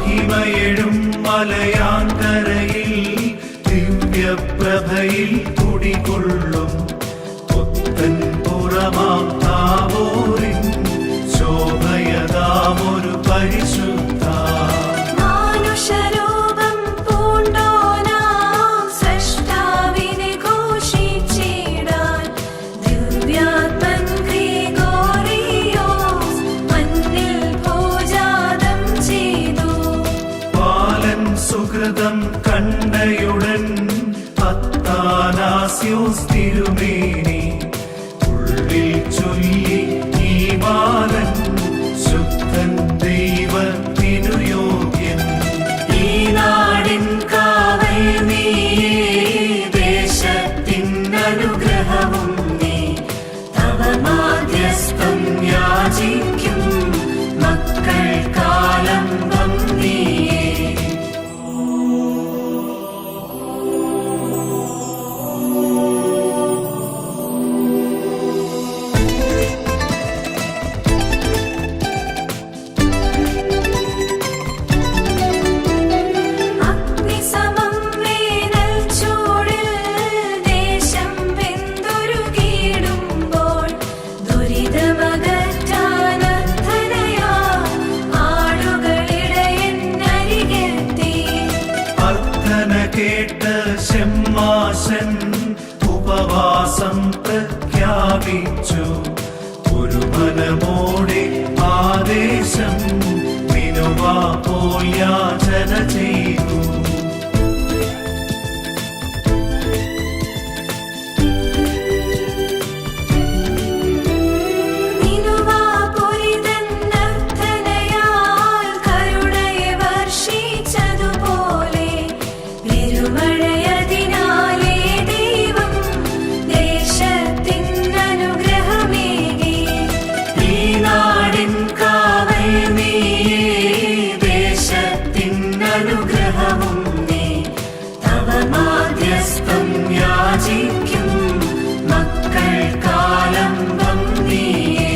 മഹിമയെഴും മലയാങ്കരയിൽ ദിവ്യപ്രഭയിൽ കുടികൊള്ളും പുത്തൻ പുറമാം താബോറിൻ ശോഭയതാമൊരു പരിശുദ്ധ സുഹൃതം കണ്ടയുടൻ അത്താനാസ്യോസ് തിരുമേനി ഉള്ളിൽ ചൊല്ലി ഈ ബാലൻ ശുദ്ധൻ ദൈവത്തിനു യോഗ്യൻ. ഈ നാടിൻ കാവൽ നീയേ, ദേശത്തിൻ അനുഗ്രഹവും നീ, തവ മാധ്യസ്ഥം യാചിക്കും മക്കൾ കാലംബം നീയേ. കേട്ട് ശമ്മാശൻ ഉപവാസം പ്രഖ്യാപിച്ചു. ഒരു മനമോടെ ആദേശം വിനുവാപോൽ യാചന ചെയ്തു. യാചിക്കും മക്കൾ കാലംബം നീയേ.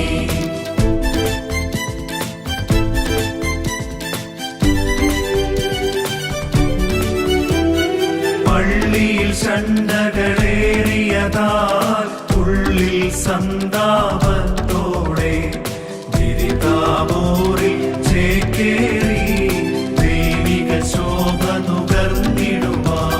പള്ളിയിൽ ഷണ്ഡകളേറിയതാൽ ഉള്ളിൽ സന്താപത്തോടെ ഗിരിതാബോറിൽ ചേക്കേറി ദൈവിക ശോഭ നുകർന്നിടുവാൻ.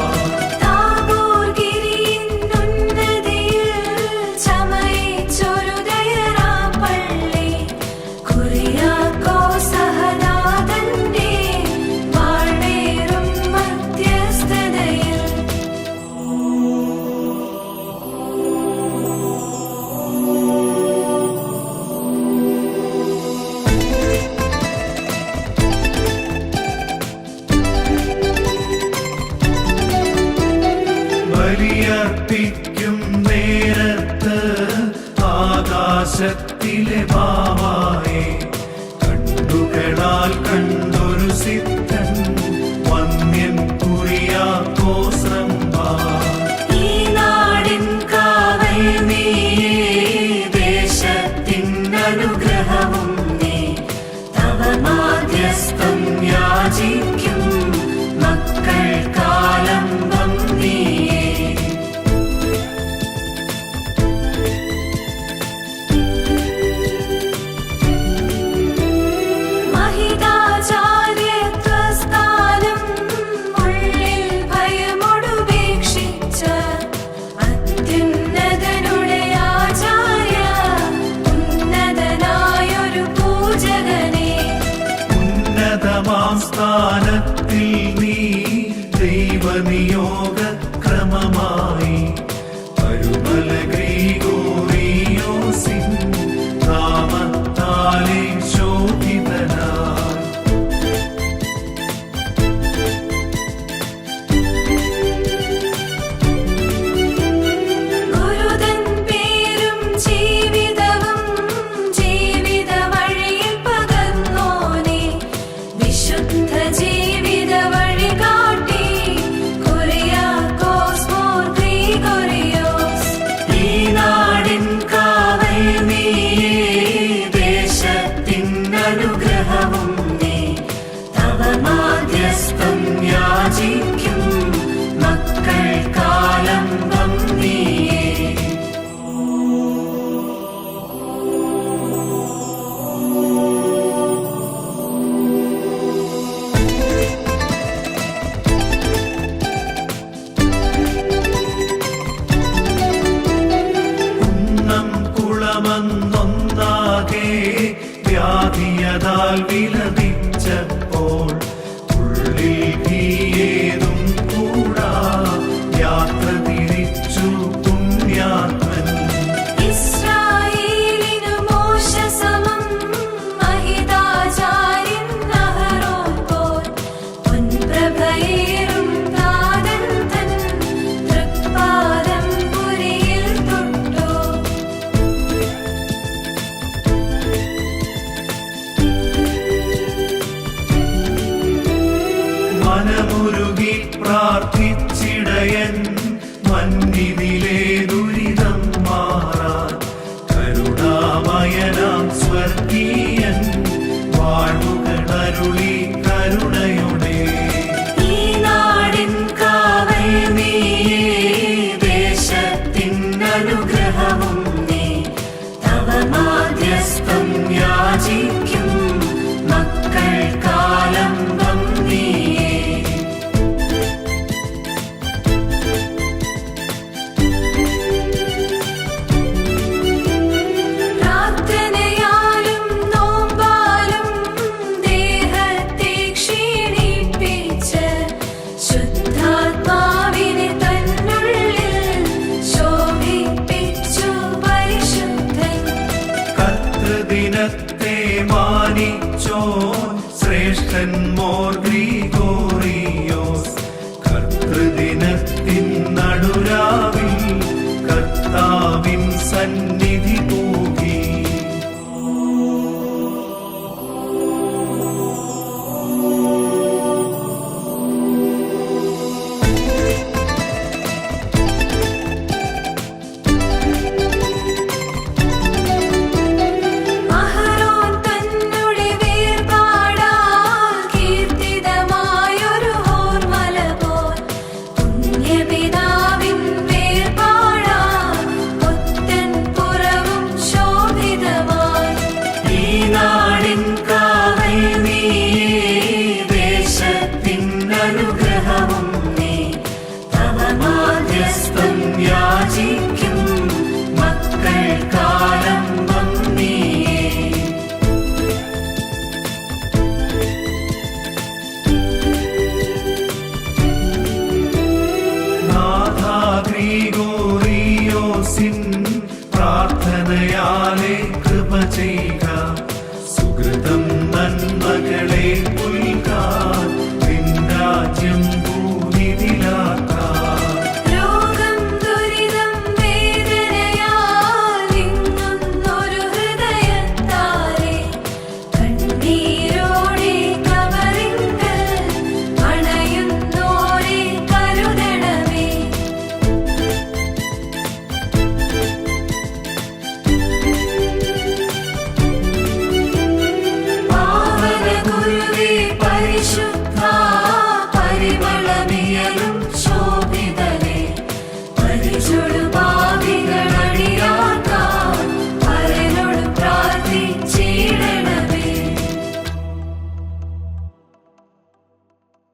ബലിയർപ്പിക്കും നേരത്ത് ആകാശത്തിലെ ബാവായെ കണ്ണുകളാൽ കണ്ടൊരു സിദ്ധൻ വന്യൻ കുറിയാക്കോസ് റമ്പാ. ഈ നാടിൻ കാവൽ നീയേ, ദേശത്തിൻ അനുഗ്രഹവും നീ, തവ മാധ്യസ്ഥം യാചിക്കും മക്കൾ കാലംബം നീയേ. സ്ഥാനത്തിൽ നീ ദൈവനിയോഗ ക്രമമായി പരുമല ഗ്രിഗോറിയോസിൻ നാമത്താലെ ശോഭിതനായി. ഈ ഇതിലെ ദുരിതം മാറാൻ കരുണാമയനാം സ്വർഗീയൻ വാഴുകളരുളി കരുണയുടെ. ഈ നാടിൻ കാവൽ നീയേ, ദേശത്തിൻ അനുഗ്രഹവും നീ. തവ മാധ്യസ്ഥം യാചിക്കും മക്കൾക്കാലംബം നീയേ. പ്രാർത്ഥനയാലും നോമ്പാലും ദേഹത്തെ ക്ഷീണിപ്പിച്ച് ശുദ്ധാത്മാവിനെ തന്നുള്ളിൽ ശോഭിപ്പിച്ചു പരിശുദ്ധൻ. കർത്തൃദിനത്തെ മാനിച്ചോ ശ്രേഷ്ഠൻ മോർ ഗ്രീഗോറി.